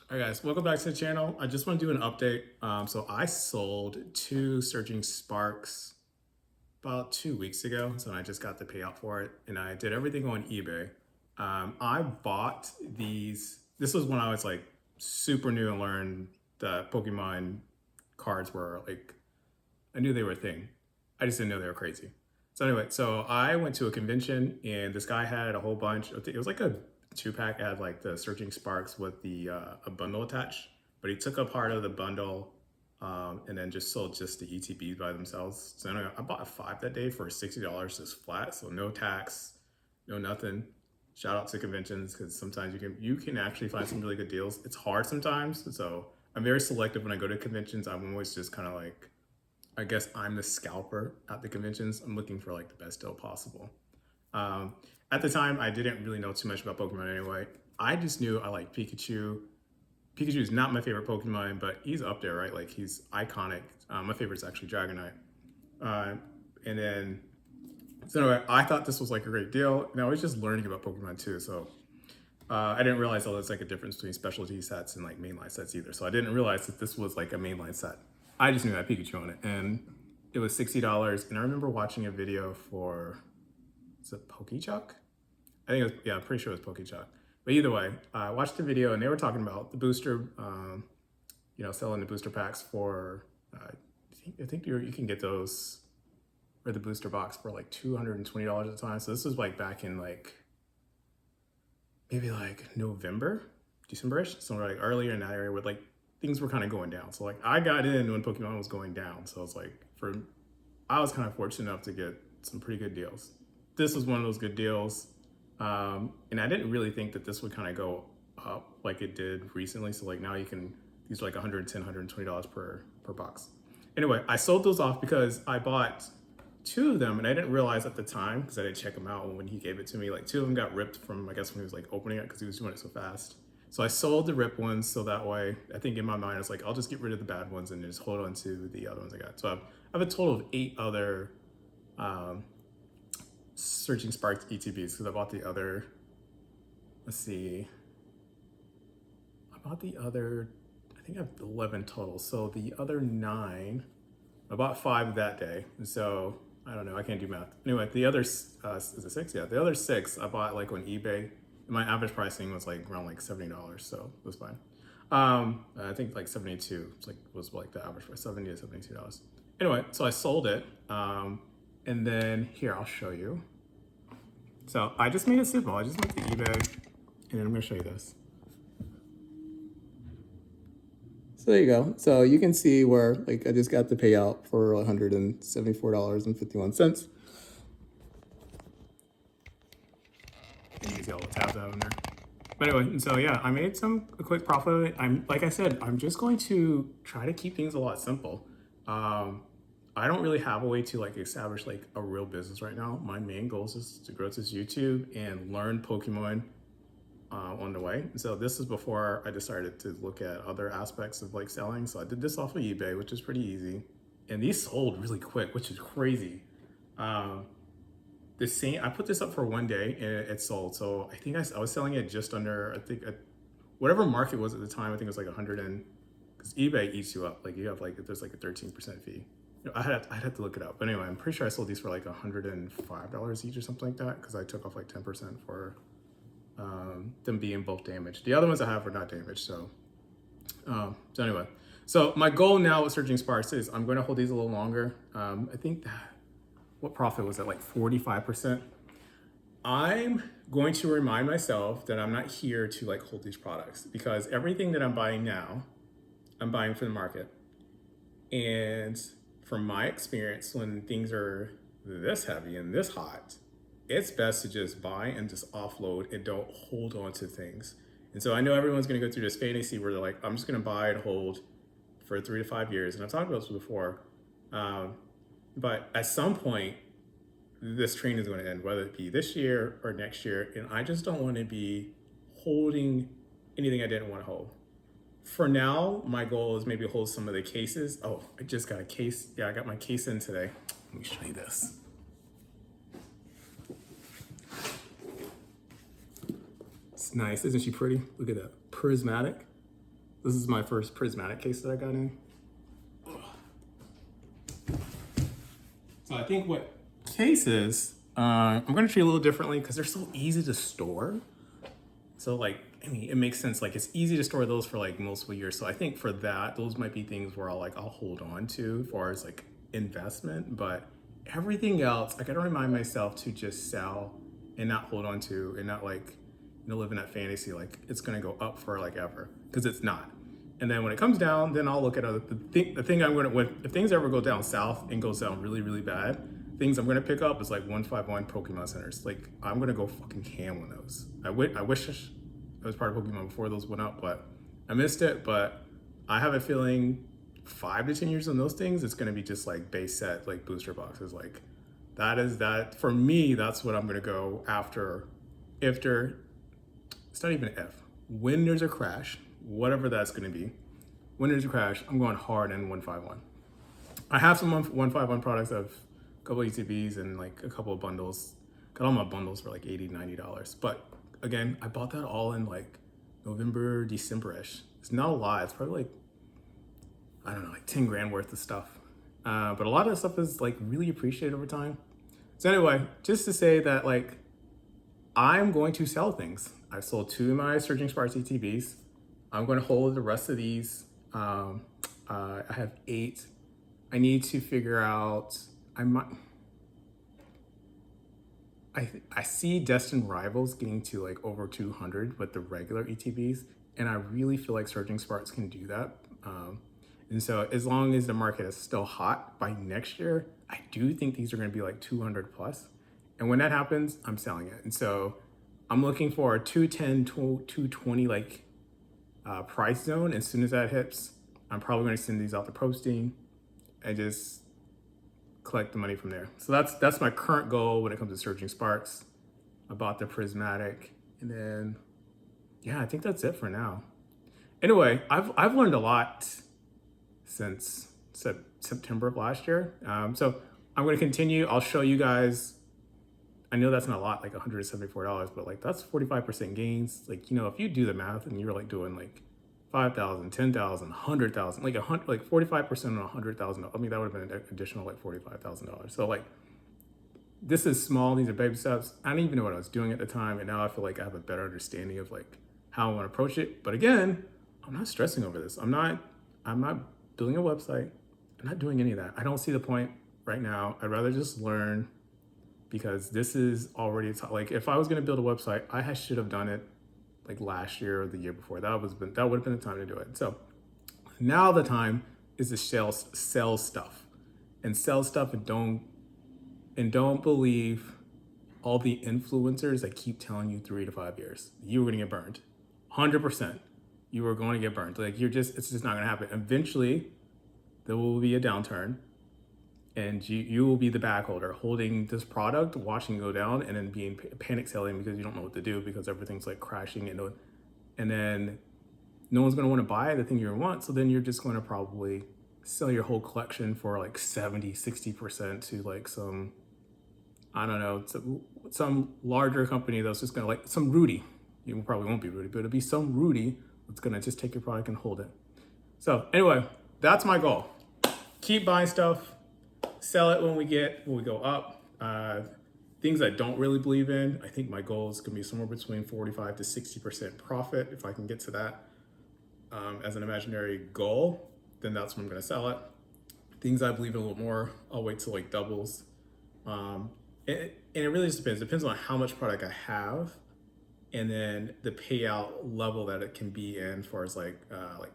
All right, guys, welcome back to the channel. I just want to do an update. So I sold two Surging Sparks about 2 weeks ago. So I just got the payout for it, and I did everything on eBay. I bought these. This was when I was like super new and learned that Pokemon cards were like, I knew they were a thing. I just didn't know they were crazy. So anyway, so I went to a convention and this guy had a whole bunch. It was like a 2 pack. It had like the Surging Sparks with the a bundle attached, but he took a part of the bundle and then just sold just the ETBs by themselves. So anyway, I bought 5 that day for $60 just flat, so no tax, no nothing. Shout out to conventions because sometimes you can actually find some really good deals. It's hard sometimes, so I'm very selective when I go to conventions. I'm always just kind of like, I guess I'm the scalper at the conventions. I'm looking for like the best deal possible. Um, at the time, I didn't really know too much about Pokemon anyway. I just knew I like Pikachu. Pikachu is not my favorite Pokemon, but he's up there, right? Like he's iconic. My favorite is actually Dragonite. Uh, and then, so anyway, I thought this was like a great deal. And I was just learning about Pokemon too. So I didn't realize there's like a difference between specialty sets and like mainline sets either. So I didn't realize that this was like a mainline set. I just knew that Pikachu on it, and it was $60. And I remember watching a video for, is it Pokechuck? I think it was, yeah, I'm pretty sure it was Pokechuck. But either way, I watched the video and they were talking about the booster, selling the booster packs for, I think you can get those or the booster box for like $220 at a time. So this was like back in like maybe like November, December-ish, somewhere like earlier in that area where like things were kind of going down. So like I got in when Pokemon was going down. So it's like I was kind of fortunate enough to get some pretty good deals. This was one of those good deals. And I didn't really think that this would kind of go up like it did recently. So like now these are like $110, $120 per box. Anyway, I sold those off because I bought 2 of them and I didn't realize at the time because I didn't check them out when he gave it to me. Like 2 of them got ripped from, I guess, when he was like opening it because he was doing it so fast. So I sold the ripped ones so that way, I think in my mind, I was like, I'll just get rid of the bad ones and just hold on to the other ones I got. So I have a total of 8 other Surging Sparks ETBs because I bought the other, let's see, I bought the other, I think I have 11 total. So the other 9, I bought 5 that day. So I don't know, I can't do math. Anyway, the other, is it 6? Yeah, the other 6 I bought like on eBay. My average pricing was like around like $70, so it was fine. I think like 72 was like the average price, 70 to $72. Anyway, so I sold it. And then here, I'll show you. So I just made it simple. I just went to eBay and then I'm gonna show you this. So there you go. So you can see where like I just got the payout for $174.51. You can see all the tabs out in there. But anyway, and so yeah, I made a quick profit of it. Like I said, I'm just going to try to keep things a lot simple. I don't really have a way to like establish like a real business right now. My main goal is to grow this YouTube and learn Pokemon on the way. And so this is before I decided to look at other aspects of like selling. So I did this off of eBay, which is pretty easy. And these sold really quick, which is crazy. I put this up for one day and it sold. So I think I was selling it just under, I think whatever market was at the time, I think it was like 100 and, because eBay eats you up. Like you have like, there's like a 13% fee. I'd have to look it up. But anyway, I'm pretty sure I sold these for like $105 each or something like that because I took off like 10% for them being both damaged. The other ones I have were not damaged. So anyway, so my goal now with Surging Sparks is I'm going to hold these a little longer. I think what profit was that, like 45%? I'm going to remind myself that I'm not here to like hold these products because everything that I'm buying now, I'm buying for the market. And from my experience, when things are this heavy and this hot, it's best to just buy and just offload and don't hold on to things. And so I know everyone's going to go through this fantasy where they're like, I'm just going to buy and hold for 3 to 5 years. And I've talked about this before. But at some point, this train is going to end, whether it be this year or next year. And I just don't want to be holding anything I didn't want to hold. For now, my goal is maybe hold some of the cases. Oh, I just got a case. Yeah, I got my case in today. Let me show you this. It's nice. Isn't she pretty? Look at that. Prismatic. This is my first prismatic case that I got in. So I think what cases, I'm gonna treat a little differently because they're so easy to store. So like, I mean, it makes sense. Like it's easy to store those for like multiple years. So I think for that, those might be things where I'll hold on to as far as like investment, but everything else, I gotta remind myself to just sell and not hold on to and not like, live in that fantasy like it's gonna go up for like ever, because it's not. And then when it comes down, then I'll look at the thing I'm gonna, if things ever go down south and goes down really, really bad, things I'm gonna pick up is like 151 Pokemon Centers. Like I'm gonna go fucking ham on those. I wish I was part of Pokemon before those went up, but I missed it. But I have a feeling 5 to 10 years on those things, it's gonna be just like base set, like booster boxes. Like that for me, that's what I'm gonna go after. After, it's not even if, when there's a crash, whatever that's gonna be, when there's a crash, I'm going hard in 151. I have some 151 products. I have a couple ETBs and like a couple of bundles. Got all my bundles for like $80, $90. But again, I bought that all in like November, December-ish. It's not a lot. It's probably like, I don't know, like 10 grand worth of stuff. But a lot of the stuff is like really appreciated over time. So anyway, just to say that like, I'm going to sell things. I've sold 2 of my Surging Sparks ETBs. I'm going to hold the rest of these. I have 8. I need to figure out, I see Destined Rivals getting to like over 200 with the regular ETBs, and I really feel like Surging Sparks can do that. And so as long as the market is still hot by next year, I do think these are going to be like 200 plus. And when that happens, I'm selling it. And so I'm looking for a 210, 220 like price zone. As soon as that hits, I'm probably going to send these out to posting and just collect the money from there. So that's my current goal when it comes to Surging Sparks. I bought the prismatic, and then yeah, I think that's it for now. Anyway, I've learned a lot since September of last year. So I'm going to continue. I'll show you guys. I know that's not a lot, like $174, but like that's 45% gains. Like, if you do the math and you're like doing like 5,000, 10,000, 100,000, like 45% on 100,000. I mean, that would have been an additional like $45,000. So like, this is small. These are baby steps. I didn't even know what I was doing at the time, and now I feel like I have a better understanding of like how I want to approach it. But again, I'm not stressing over this. I'm not building a website. I'm not doing any of that. I don't see the point right now. I'd rather just learn, because this is already like, if I was going to build a website, I should have done it like last year or the year before. That would have been the time to do it. So now the time is to sell stuff and don't believe all the influencers that keep telling you 3 to 5 years you were going to get burned. 100%, you are going to get burned. Like it's just not going to happen. Eventually, there will be a downturn, and you will be the bag holder holding this product, watching it go down, and then being panic selling because you don't know what to do because everything's like crashing, and then no one's going to want to buy the thing you want. So then you're just going to probably sell your whole collection for like 70, 60% to like some, I don't know, some larger company that's just going to, like some Rudy. You probably won't be Rudy, but it'll be some Rudy that's going to just take your product and hold it. So anyway, that's my goal. Keep buying stuff. Sell it when we go up. Things I don't really believe in, I think my goal is going to be somewhere between 45 to 60% profit. If I can get to that as an imaginary goal, then that's when I'm going to sell it. Things I believe in a little more, I'll wait till like doubles. And it really just depends. It depends on how much product I have, and then the payout level that it can be in, as far as like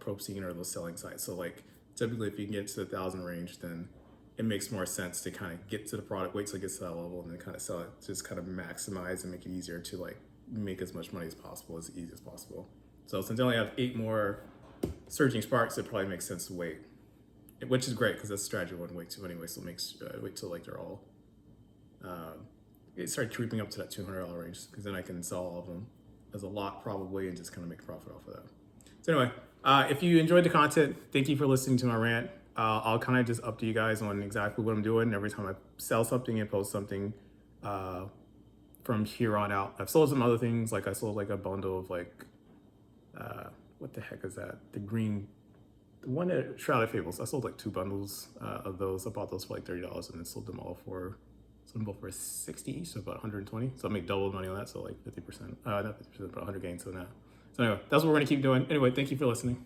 Propscene or those selling sites. So like typically, if you can get to the 1,000 range, then it makes more sense to kind of get to the product, wait till it gets to that level, and then kind of sell it. Just kind of maximize and make it easier to like make as much money as possible, as easy as possible. So since I only have 8 more Surging Sparks, it probably makes sense to wait, which is great because that's a strategy I wouldn't wait to anyway. So it makes wait till like they're all it started creeping up to that $200 range, because then I can sell all of them as a lot probably and just kind of make a profit off of that. So anyway, if you enjoyed the content, thank you for listening to my rant. I'll kind of just update you guys on exactly what I'm doing every time I sell something and post something from here on out. I've sold some other things, like I sold like a bundle of like what the heck is that? The one at Shrouded Fables. I sold like 2 bundles of those. I bought those for like $30 and then sold them all for 60 each, so about 120. So I make double money on that, so like 50%. Not 50%, but 100 gains on that. So anyway, that's what we're gonna keep doing. Anyway, thank you for listening.